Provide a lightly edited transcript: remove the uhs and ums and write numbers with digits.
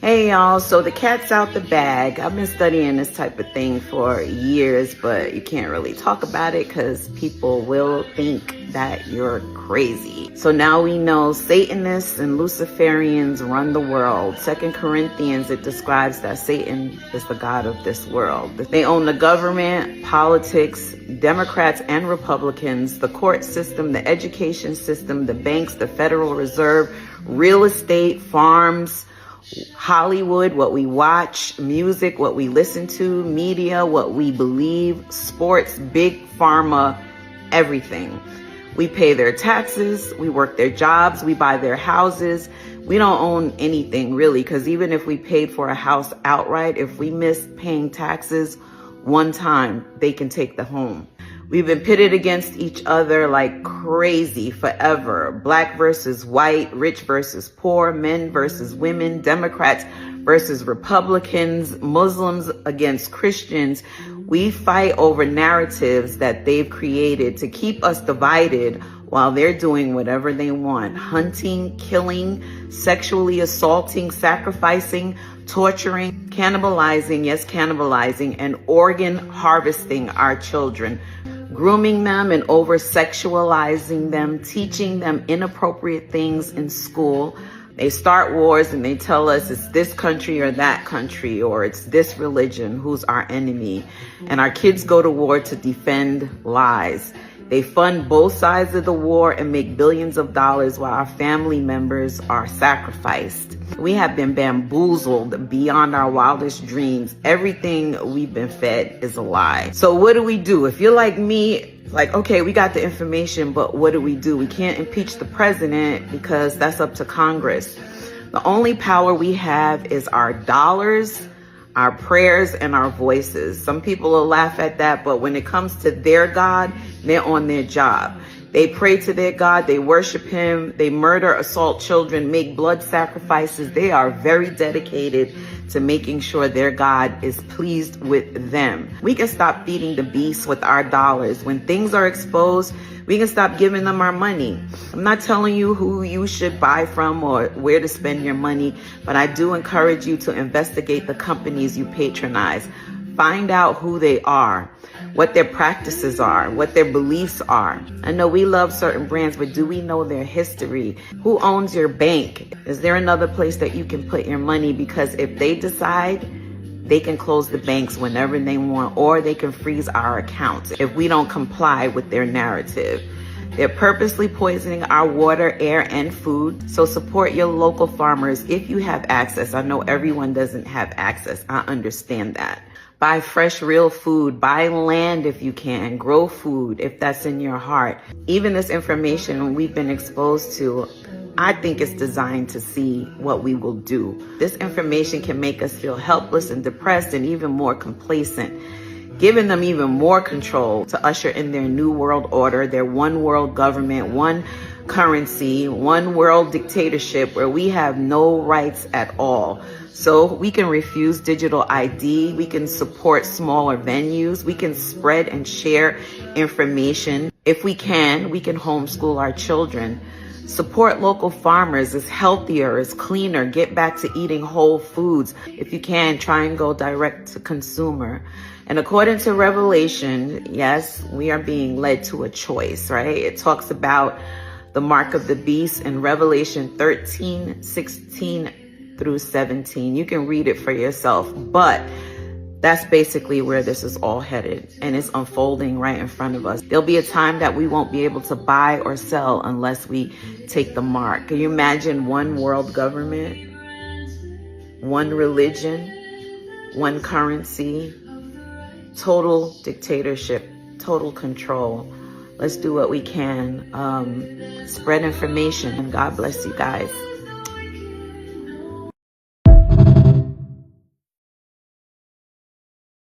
Hey y'all, so the cat's out the bag. I've been studying this type of thing for years, but you can't really talk about it because people will think that you're crazy. So now we know Satanists and Luciferians run the world. 2 Corinthians, it describes that Satan is the god of this world. They own the government, politics, Democrats and Republicans, the court system, the education system, the banks, the Federal Reserve, real estate, farms, Hollywood, what we watch, music, what we listen to, media, what we believe, sports, big pharma, everything. We pay their taxes, we work their jobs, we buy their houses. We don't own anything really, because even if we paid for a house outright, if we miss paying taxes one time, they can take the home. We've been pitted against each other like crazy forever. Black versus white, rich versus poor, men versus women, Democrats versus Republicans, Muslims against Christians. We fight over narratives that they've created to keep us divided while they're doing whatever they want. Hunting, killing, sexually assaulting, sacrificing, torturing, cannibalizing, yes, cannibalizing, and organ harvesting our children. Grooming them and over-sexualizing them, teaching them inappropriate things in school. They start wars and they tell us it's this country or that country, or it's this religion who's our enemy. And our kids go to war to defend lies. They fund both sides of the war and make billions of dollars while our family members are sacrificed. We have been bamboozled beyond our wildest dreams. Everything we've been fed is a lie. So what do we do? If you're like me, like, okay, we got the information, but what do? We can't impeach the president because that's up to Congress. The only power we have is our dollars, our prayers, and our voices. Some people will laugh at that, but when it comes to their God, they're on their job. They pray to their God, they worship him, they murder, assault children, make blood sacrifices. They are very dedicated to making sure their God is pleased with them. We can stop feeding the beast with our dollars. When things are exposed, we can stop giving them our money. I'm not telling you who you should buy from or where to spend your money, but I do encourage you to investigate the companies you patronize. Find out who they are, what their practices are, what their beliefs are. I know we love certain brands, but do we know their history? Who owns your bank? Is there another place that you can put your money? Because if they decide, they can close the banks whenever they want, or they can freeze our accounts if we don't comply with their narrative. They're purposely poisoning our water, air, and food. So support your local farmers if you have access. I know everyone doesn't have access. I understand that. Buy fresh, real food. Buy land if you can. Grow food if that's in your heart. Even this information we've been exposed to, I think it's designed to see what we will do. This information can make us feel helpless and depressed and even more complacent, giving them even more control to usher in their new world order, their one world government, one currency, one world dictatorship where we have no rights at all. So we can refuse digital ID, we can support smaller venues, we can spread and share information. If we can homeschool our children. Support local farmers. It's healthier, it's cleaner. Get back to eating whole foods. If you can, try and go direct to consumer. And according to Revelation, yes, we are being led to a choice, right? It talks about the mark of the beast in Revelation 13, 16 through 17. You can read it for yourself, but that's basically where this is all headed, and it's unfolding right in front of us. There'll be a time that we won't be able to buy or sell unless we take the mark. Can you imagine one world government, one religion, one currency, total dictatorship, total control? Let's do what we can. Spread information, and God bless you guys.